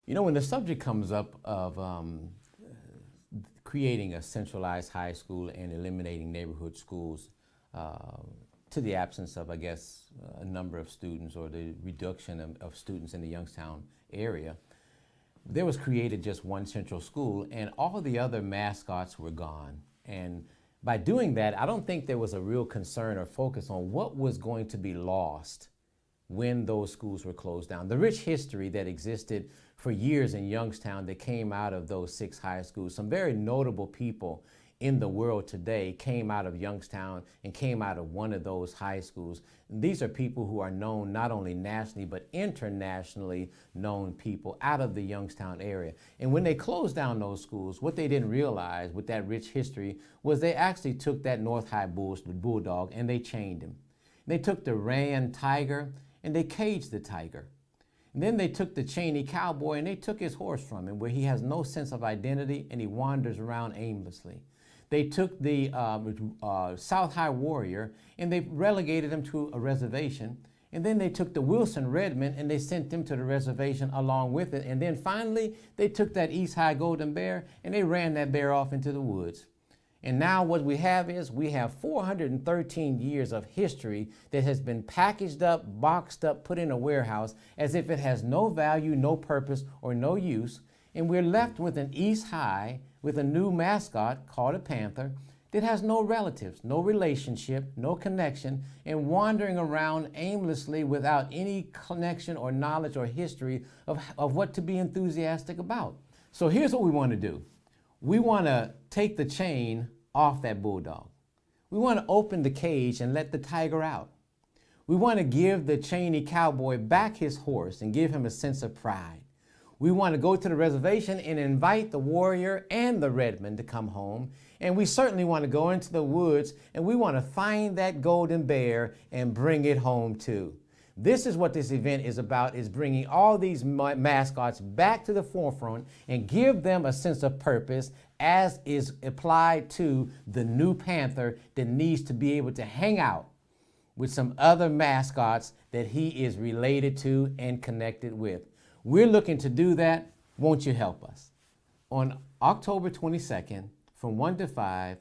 You know, when the subject comes up of creating a centralized high school and eliminating neighborhood schools to the absence of, I guess, a number of students or the reduction of students in the Youngstown area, there was created just one central school and all the other mascots were gone. And by doing that, I don't think there was a real concern or focus on what was going to be lost when those schools were closed down. The rich history that existed for years in Youngstown that came out of those 6 high schools. Some very notable people in the world today came out of Youngstown and came out of one of those high schools. And these are people who are known not only nationally but internationally known people out of the Youngstown area. And when they closed down those schools, what they didn't realize with that rich history was they actually took that North High Bulldog and they chained him. They took the Ran Tiger and they caged the tiger. And then they took the Cheney Cowboy and they took his horse from him, where he has no sense of identity and he wanders around aimlessly. They took the South High Warrior and they relegated him to a reservation. And then they took the Wilson Redmond and they sent him to the reservation along with it. And then finally, they took that East High Golden Bear and they ran that bear off into the woods. And now what we have is we have 413 years of history that has been packaged up, boxed up, put in a warehouse as if it has no value, no purpose, or no use. And we're left with an East High with a new mascot called a panther that has no relatives, no relationship, no connection, and wandering around aimlessly without any connection or knowledge or history of what to be enthusiastic about. So here's what we want to do. We want to take the chain off that bulldog. We want to open the cage and let the tiger out. We want to give the Cheney Cowboy back his horse and give him a sense of pride. We want to go to the reservation and invite the Warrior and the Redmond to come home. And we certainly want to go into the woods and we want to find that golden bear and bring it home too. This is what this event is about, is bringing all these mascots back to the forefront and give them a sense of purpose as is applied to the new panther that needs to be able to hang out with some other mascots that he is related to and connected with. We're looking to do that. Won't you help us? On October 22nd, from 1 to 5,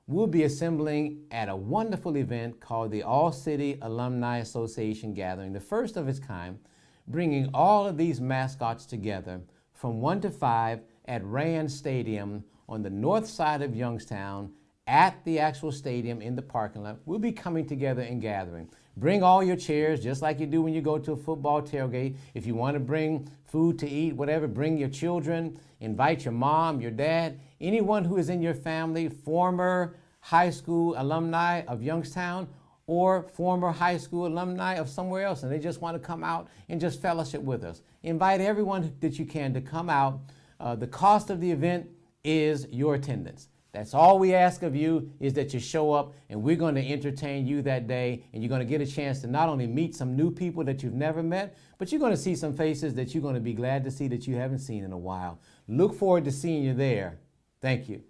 we'll be assembling at a wonderful event called the All-City Alumni Association Gathering, the first of its kind, bringing all of these mascots together from 1 to 5 at Rand Stadium on the north side of Youngstown at the actual stadium in the parking lot. We'll be coming together and gathering. Bring all your chairs, just like you do when you go to a football tailgate. If you want to bring food to eat, whatever, bring your children, invite your mom, your dad, anyone who is in your family, former high school alumni of Youngstown or former high school alumni of somewhere else, and they just want to come out and just fellowship with us. Invite everyone that you can to come out. The cost of the event is your attendance. That's all we ask of you, is that you show up, and we're going to entertain you that day, and you're going to get a chance to not only meet some new people that you've never met, but you're going to see some faces that you're going to be glad to see that you haven't seen in a while. Look forward to seeing you there. Thank you.